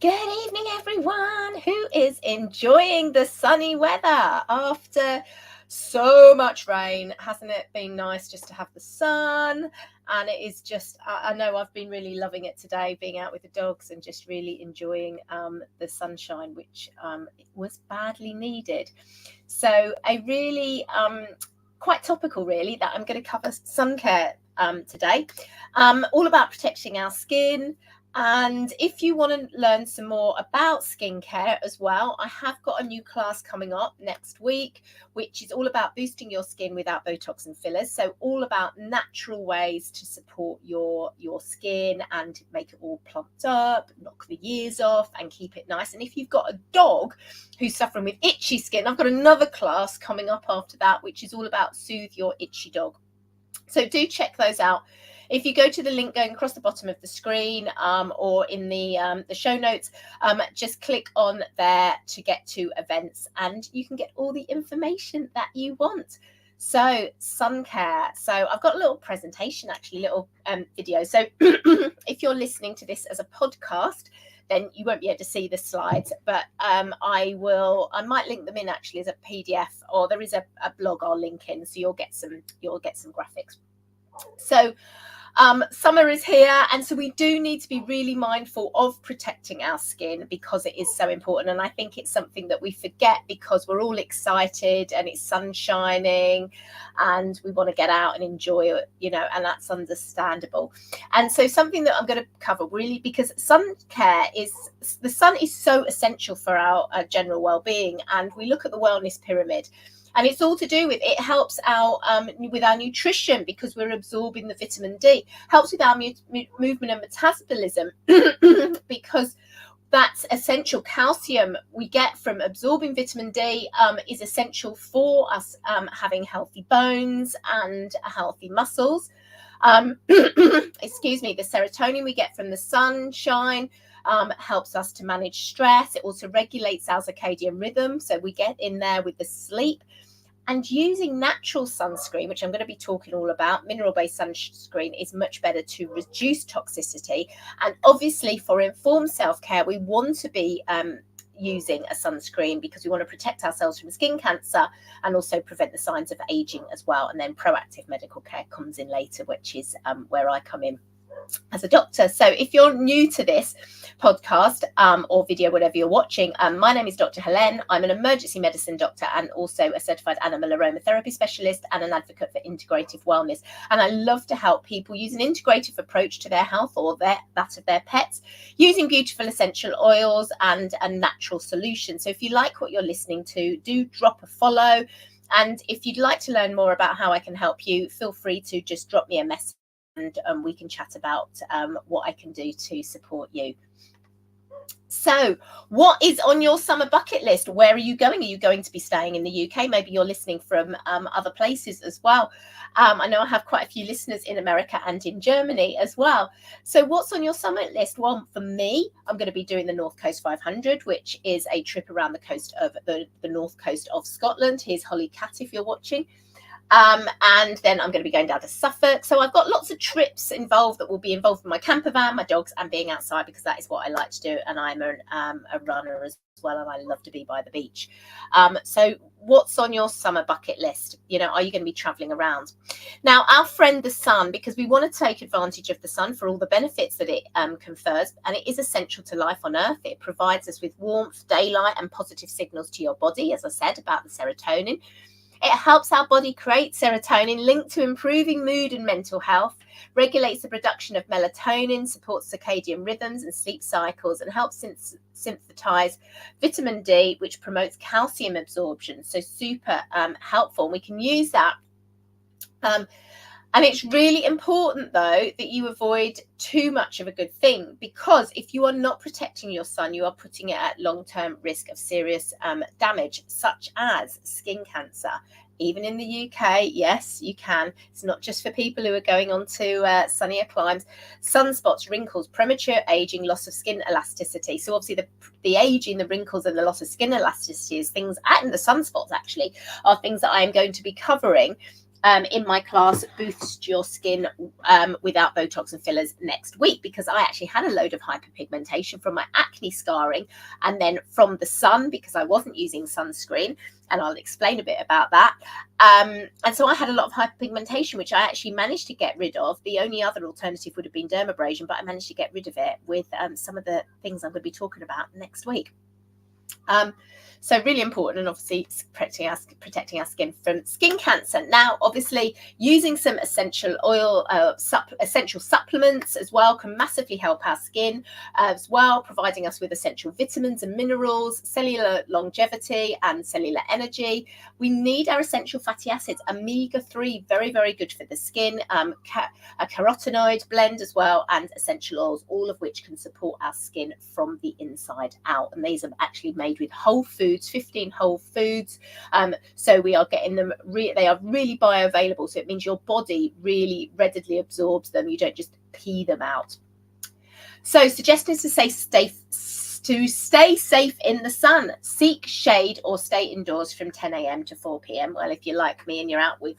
Good evening, everyone who is enjoying the sunny weather after so much rain. Hasn't it been nice just to have the sun? And it is just, I know I've been really loving it today, being out with the dogs and just really enjoying the sunshine, which was badly needed. So a really quite topical, really, that I'm going to cover Suncare today, all about protecting our skin. And if you want to learn some more about skincare as well, I have got a new class coming up next week, which is all about boosting your skin without Botox and fillers. So all about natural ways to support your skin and make it all plumped up, knock the years off and keep it nice. And if you've got a dog who's suffering with itchy skin, I've got another class coming up after that, which is all about soothe your itchy dog. So do check those out. If you go to the link going across the bottom of the screen or in the show notes, just click on there to get to events and you can get all the information that you want. So Suncare. So I've got a little presentation, actually, little video. So if you're listening to this as a podcast, then you won't be able to see the slides, but I might link them in actually as a PDF, or there is a blog I'll link in, so you'll get some graphics. So summer is here, and so we do need to be really mindful of protecting our skin because it is so important. And I think it's something that we forget because we're all excited and it's sun shining and we want to get out and enjoy it, and that's understandable. And so something that I'm going to cover really, because the sun is so essential for our general well-being, and we look at the wellness pyramid. And it's all to do with, it helps with our nutrition because we're absorbing the vitamin D, helps with our movement and metabolism because that's essential. Calcium we get from absorbing vitamin D is essential for us having healthy bones and healthy muscles. Excuse me, the serotonin we get from the sunshine helps us to manage stress. It also regulates our circadian rhythm, so we get in there with the sleep. And using natural sunscreen, which I'm going to be talking all about, mineral-based sunscreen, is much better to reduce toxicity. And obviously for informed self-care, we want to be using a sunscreen because we want to protect ourselves from skin cancer and also prevent the signs of aging as well. And then proactive medical care comes in later, which is where I come in as a doctor. So if you're new to this podcast or video, whatever you're watching, my name is Dr. Helene. I'm an emergency medicine doctor and also a certified animal aromatherapy specialist and an advocate for integrative wellness. And I love to help people use an integrative approach to their health or that of their pets using beautiful essential oils and a natural solution. So if you like what you're listening to, do drop a follow. And if you'd like to learn more about how I can help you, feel free to just drop me a message and we can chat about what I can do to support you. So what is on your summer bucket list? Where are you going? Are you going to be staying in the UK? Maybe you're listening from other places as well. I know I have quite a few listeners in America and in Germany as well. So what's on your summer list? Well, for me, I'm going to be doing the North Coast 500, which is a trip around the coast of the north coast of Scotland. Here's Holly Cat if you're watching. And then I'm going to be going down to Suffolk. So I've got lots of trips involved that will be involved with my camper van, my dogs, and being outside because that is what I like to do. And I'm a runner as well, and I love to be by the beach. So what's on your summer bucket list? Are you going to be traveling around? Now, our friend the sun, because we want to take advantage of the sun for all the benefits that it confers, and it is essential to life on Earth. It provides us with warmth, daylight, and positive signals to your body, as I said, about the serotonin. It helps our body create serotonin linked to improving mood and mental health, regulates the production of melatonin, supports circadian rhythms and sleep cycles, and helps synthesize vitamin D, which promotes calcium absorption. So super helpful. And we can use that. And it's really important, though, that you avoid too much of a good thing, because if you are not protecting your sun, you are putting it at long-term risk of serious damage, such as skin cancer. Even in the UK, yes, you can. It's not just for people who are going on to sunnier climes. Sunspots, wrinkles, premature aging, loss of skin elasticity. So obviously the aging, the wrinkles and the loss of skin elasticity is things, and the sunspots actually are things that I am going to be covering in my class, Boost Your Skin Without Botox and Fillers, next week, because I actually had a load of hyperpigmentation from my acne scarring and then from the sun because I wasn't using sunscreen, and I'll explain a bit about that. And so I had a lot of hyperpigmentation, which I actually managed to get rid of. The only other alternative would have been dermabrasion, but I managed to get rid of it with some of the things I'm going to be talking about next week. So really important, and obviously protecting our skin from skin cancer. Now, obviously, using some essential oil, essential supplements as well can massively help our skin as well, providing us with essential vitamins and minerals, cellular longevity and cellular energy. We need our essential fatty acids, omega-3, very, very good for the skin, a carotenoid blend as well, and essential oils, all of which can support our skin from the inside out. And these are actually made with whole foods, 15 whole foods, so we are getting them they are really bioavailable, so it means your body really readily absorbs them. You don't just pee them out. So suggestions to stay safe in the sun: seek shade or stay indoors from 10 a.m. to 4 p.m. Well, if you're like me and you're out with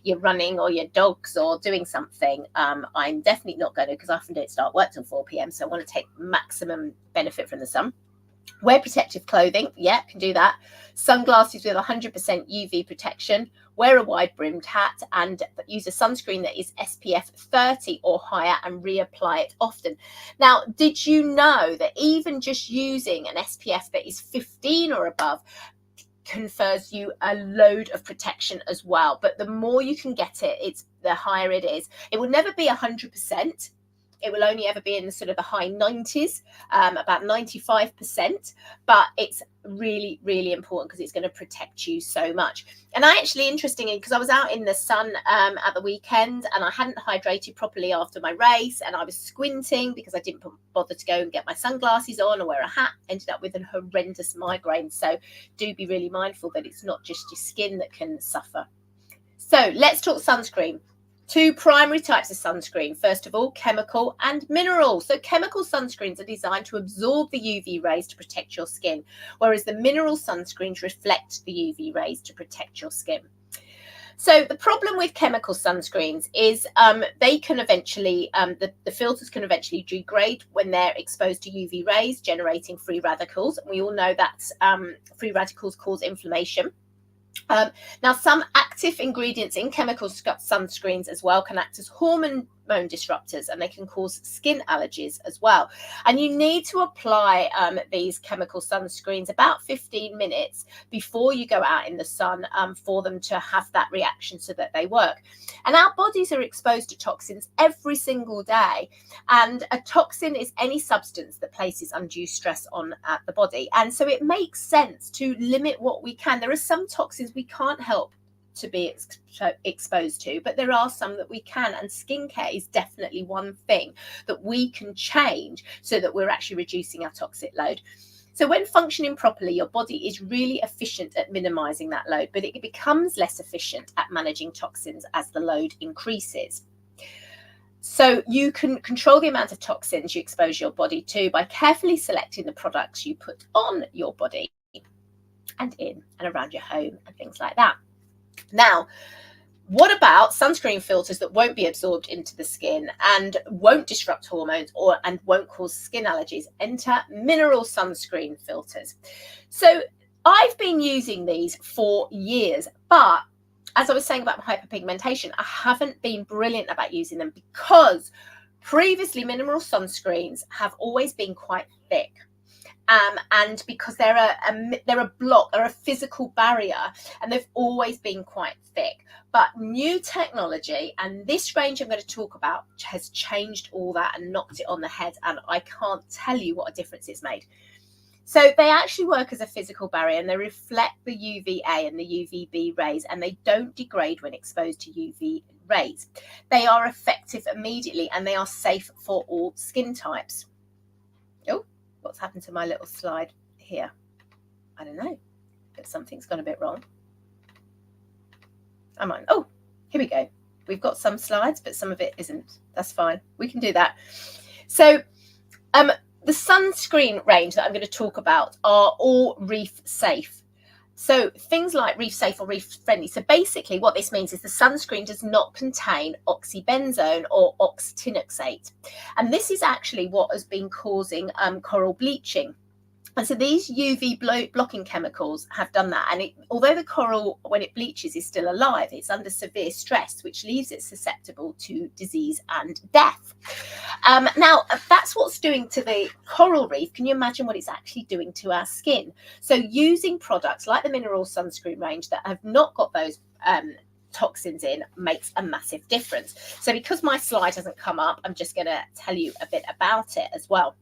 your running or your dogs or doing something, I'm definitely not going to, because I often don't start work till 4 p.m. so I want to take maximum benefit from the sun. Wear protective clothing, yeah, can do that. Sunglasses with 100% UV protection. Wear a wide-brimmed hat and use a sunscreen that is SPF 30 or higher and reapply it often. Now, did you know that even just using an SPF that is 15 or above confers you a load of protection as well? But the more you can get it, the higher it is. It will never be 100%. It will only ever be in the sort of the high 90s, about 95%, but it's really, really important because it's going to protect you so much. And I actually, interestingly, because I was out in the sun at the weekend and I hadn't hydrated properly after my race, and I was squinting because I didn't bother to go and get my sunglasses on or wear a hat, ended up with a horrendous migraine. So do be really mindful that it's not just your skin that can suffer. So let's talk sunscreen. Two primary types of sunscreen. First of all, chemical and mineral. So chemical sunscreens are designed to absorb the UV rays to protect your skin, whereas the mineral sunscreens reflect the UV rays to protect your skin. So the problem with chemical sunscreens is they can eventually, the filters can eventually degrade when they're exposed to UV rays, generating free radicals. And we all know that free radicals cause inflammation. Now, some active ingredients in chemical sunscreens as well can act as hormone disruptors, and they can cause skin allergies as well. And you need to apply these chemical sunscreens about 15 minutes before you go out in the sun for them to have that reaction so that they work. And our bodies are exposed to toxins every single day, and a toxin is any substance that places undue stress on the body. And so it makes sense to limit what we can. There are some toxins we can't help to be exposed to, but there are some that we can, and skincare is definitely one thing that we can change so that we're actually reducing our toxic load. So when functioning properly, your body is really efficient at minimizing that load, but it becomes less efficient at managing toxins as the load increases. So you can control the amount of toxins you expose your body to by carefully selecting the products you put on your body and in and around your home and things like that. Now, what about sunscreen filters that won't be absorbed into the skin and won't disrupt hormones and won't cause skin allergies? Enter mineral sunscreen filters. So I've been using these for years, but as I was saying about hyperpigmentation, I haven't been brilliant about using them because previously mineral sunscreens have always been quite thick. And because they're a physical barrier, and they've always been quite thick. But new technology, and this range I'm going to talk about, has changed all that and knocked it on the head, and I can't tell you what a difference it's made. So they actually work as a physical barrier, and they reflect the UVA and the UVB rays, and they don't degrade when exposed to UV rays. They are effective immediately, and they are safe for all skin types. Oh, what's happened to my little slide here? I don't know, but something's gone a bit wrong. Oh, here we go. We've got some slides, but some of it isn't. That's fine. We can do that. So the sunscreen range that I'm going to talk about are all reef safe. So things like reef safe or reef friendly. So basically what this means is the sunscreen does not contain oxybenzone or oxytinoxate. And this is actually what has been causing coral bleaching. And so these UV blocking chemicals have done that. And although the coral, when it bleaches, is still alive, it's under severe stress, which leaves it susceptible to disease and death. Now, that's what's doing to the coral reef. Can you imagine what it's actually doing to our skin? So using products like the mineral sunscreen range that have not got those toxins in makes a massive difference. So because my slide hasn't come up, I'm just going to tell you a bit about it as well.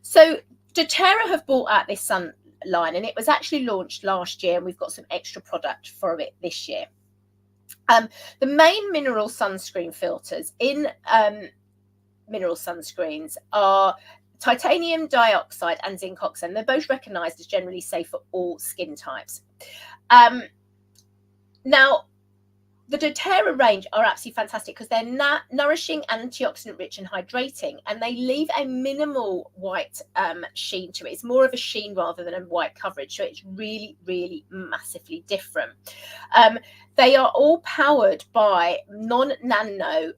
So doTERRA have brought out this sun line, and it was actually launched last year, and we've got some extra product for it this year. The main mineral sunscreen filters in mineral sunscreens are titanium dioxide and zinc oxide. They're both recognised as generally safe for all skin types. Now, the doTERRA range are absolutely fantastic because they're nourishing, antioxidant rich and hydrating, and they leave a minimal white sheen to it. It's more of a sheen rather than a white coverage, so it's really, really massively different. They are all powered by non-nano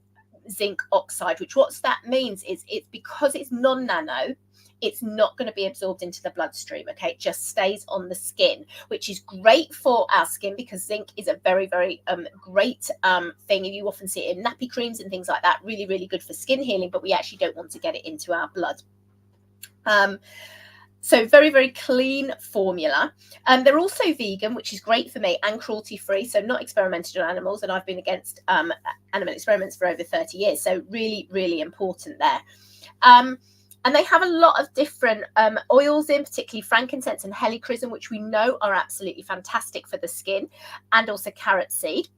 zinc oxide, which what that means is it's because it's non-nano, it's not going to be absorbed into the bloodstream. Okay, it just stays on the skin, which is great for our skin because zinc is a very, very great thing. You often see it in nappy creams and things like that. Really, really good for skin healing, but we actually don't want to get it into our blood. So very, very clean formula. They're also vegan, which is great for me, and cruelty free. So not experimented on animals, and I've been against animal experiments for over 30 years. So really, really important there. And they have a lot of different oils in, particularly frankincense and helichrysum, which we know are absolutely fantastic for the skin, and also carrot seed.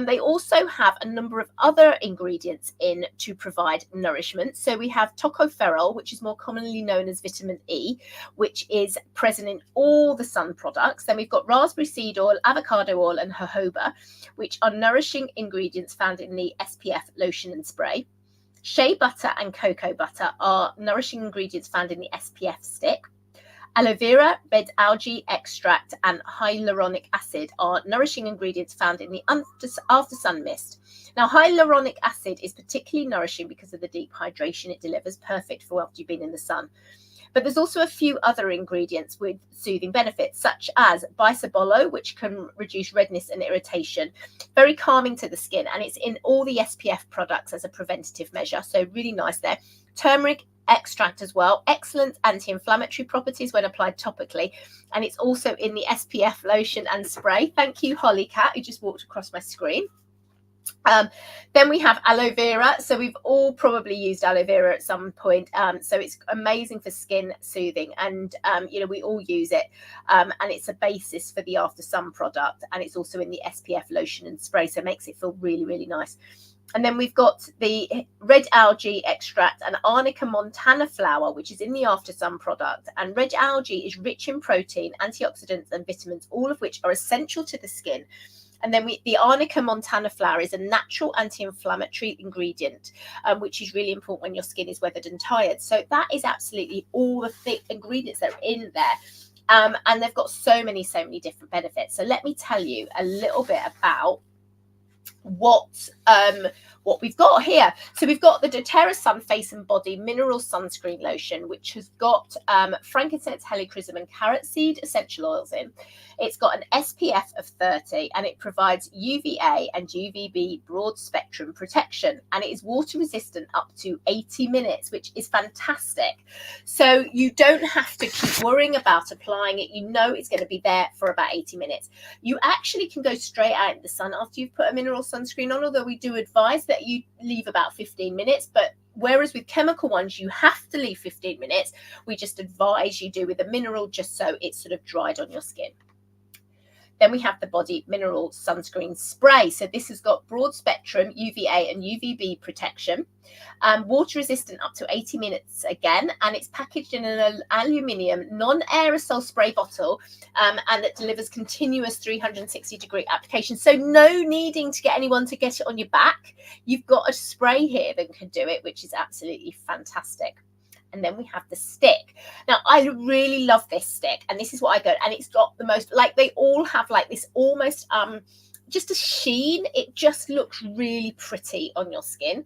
They also have a number of other ingredients in to provide nourishment. So we have tocopherol, which is more commonly known as vitamin E, which is present in all the sun products. Then we've got raspberry seed oil, avocado oil, and jojoba, which are nourishing ingredients found in the SPF lotion and spray. Shea butter and cocoa butter are nourishing ingredients found in the SPF stick. Aloe vera, red algae extract, and hyaluronic acid are nourishing ingredients found in the after sun mist. Now, hyaluronic acid is particularly nourishing because of the deep hydration it delivers, perfect for after you've been in the sun. But there's also a few other ingredients with soothing benefits, such as bisabolol, which can reduce redness and irritation, very calming to the skin, and it's in all the SPF products as a preventative measure, so really nice there. Turmeric extract as well, excellent anti-inflammatory properties when applied topically, and it's also in the SPF lotion and spray. Thank you, Holly Cat, who just walked across my screen. Then we have aloe vera. So we've all probably used aloe vera at some point. So it's amazing for skin soothing, and we all use it. And it's a basis for the after sun product, and it's also in the SPF lotion and spray, so it makes it feel really, really nice. And then we've got the red algae extract and Arnica montana flower, which is in the after sun product. And red algae is rich in protein, antioxidants, and vitamins, all of which are essential to the skin. And then the Arnica montana flower is a natural anti-inflammatory ingredient, which is really important when your skin is weathered and tired. So that is absolutely all the ingredients that are in there. And they've got so many different benefits. So let me tell you a little bit about what we've got here. So we've got the doTERRA Sun Face and Body Mineral Sunscreen Lotion, which has got frankincense, helichrysum, and carrot seed essential oils in. It's got an SPF of 30, and it provides UVA and UVB broad spectrum protection, and it is water resistant up to 80 minutes, which is fantastic. So you don't have to keep worrying about applying it. You know it's going to be there for about 80 minutes. You actually can go straight out in the sun after you've put a mineral sunscreen on, although we do advise that you leave about 15 minutes, but whereas with chemical ones you have to leave 15 minutes, we just advise you do with a mineral, just so it's sort of dried on your skin. Then we have the Body Mineral Sunscreen Spray. So this has got broad spectrum UVA and UVB protection, water resistant up to 80 minutes again, and it's packaged in an aluminium non-aerosol spray bottle, and it delivers continuous 360-degree application. So no needing to get anyone to get it on your back. You've got a spray here that can do it, which is absolutely fantastic. and then we have the stick. Now, I really love this stick, and this is what I go, and it's got the most, like, they all have like this almost just a sheen. It just looks really pretty on your skin.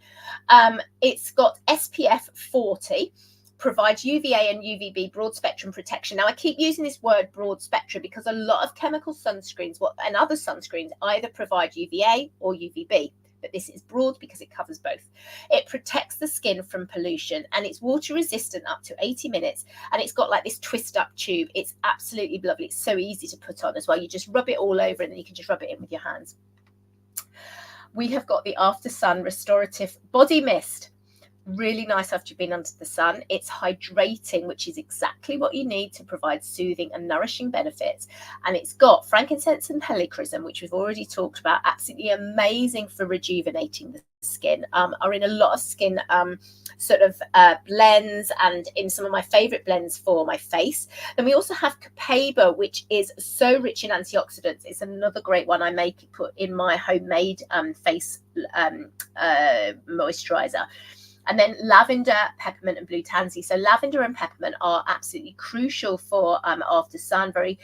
It's got SPF 40, provides UVA and UVB broad spectrum protection. Now, I keep using this word broad spectrum because a lot of chemical sunscreens and other sunscreens either provide UVA or UVB, but this is broad because it covers both. It protects the skin from pollution, and it's water resistant up to 80 minutes, and it's got like this twist up tube. It's absolutely lovely. It's so easy to put on as well. You just rub it all over, and then you can just rub it in with your hands. We have got the After Sun Restorative Body Mist. Really nice after you've been under the sun. It's hydrating, which is exactly what you need to provide soothing and nourishing benefits. And it's got frankincense and helichrysum, which we've already talked about. Absolutely amazing for rejuvenating the skin. Are in a lot of skin blends, and in some of my favorite blends for my face. Then we also have copaiba, which is so rich in antioxidants. It's another great one I put in my homemade face moisturizer. And then lavender, peppermint, and blue tansy. So lavender and peppermint are absolutely crucial for after sun, very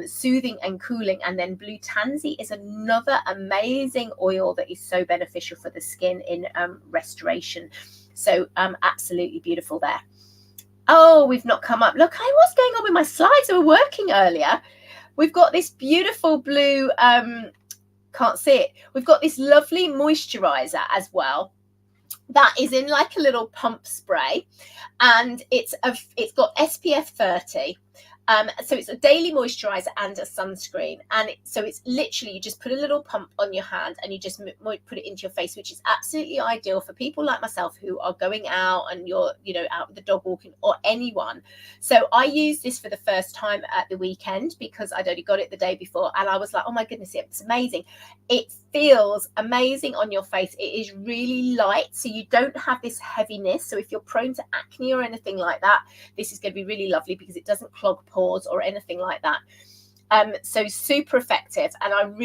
soothing and cooling. And then blue tansy is another amazing oil that is so beneficial for the skin in restoration. So absolutely beautiful there. Oh, we've not come up. Look, what's going on with my slides? They were working earlier. We've got this beautiful blue, can't see it. We've got this lovely moisturizer as well. That is in like a little pump spray, and it's got SPF 30. So it's a daily moisturizer and a sunscreen, and so it's literally, you just put a little pump on your hand and you just put it into your face, which is absolutely ideal for people like myself who are going out and you're out with the dog walking, or anyone. So I used this for the first time at the weekend because I'd only got it the day before, and I was like, oh my goodness, it's amazing. It feels amazing on your face. It is really light, so you don't have this heaviness. So if you're prone to acne or anything like that, this is going to be really lovely because it doesn't clog pores or anything like that. So super effective, and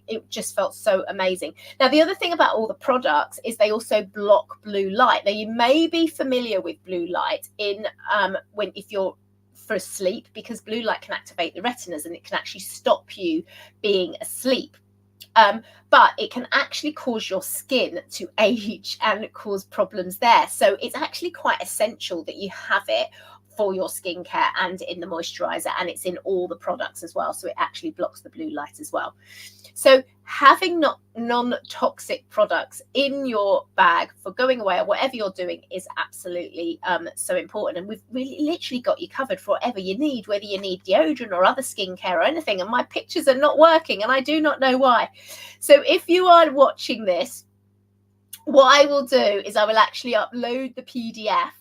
it just felt so amazing. Now, the other thing about all the products is they also block blue light. Now, you may be familiar with blue light if you're for sleep, because blue light can activate the retinas and it can actually stop you being asleep. But it can actually cause your skin to age and cause problems there. So it's actually quite essential that you have it for your skincare and in the moisturizer, and it's in all the products as well. So it actually blocks the blue light as well. So having non-toxic products in your bag for going away or whatever you're doing is absolutely so important. And we've really literally got you covered for whatever you need, whether you need deodorant or other skincare or anything. And my pictures are not working, and I do not know why. So if you are watching this, what I will do is I will actually upload the PDF,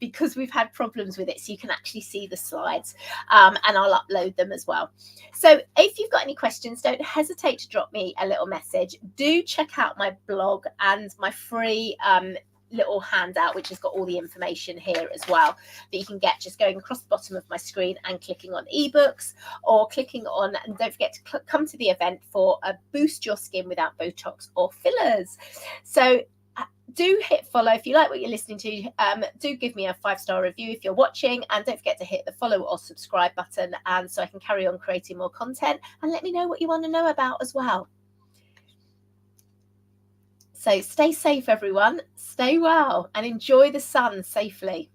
because we've had problems with it, so you can actually see the slides, and I'll upload them as well. So if you've got any questions, don't hesitate to drop me a little message. Do check out my blog and my free little handout, which has got all the information here as well, that you can get just going across the bottom of my screen and clicking on ebooks, or clicking on, and don't forget to come to the event for a Boost Your Skin Without Botox or Fillers. So do hit follow if you like what you're listening to. Do give me a 5-star review if you're watching, and don't forget to hit the follow or subscribe button, and so I can carry on creating more content, and let me know what you want to know about as well. So stay safe, everyone. Stay well and enjoy the sun safely.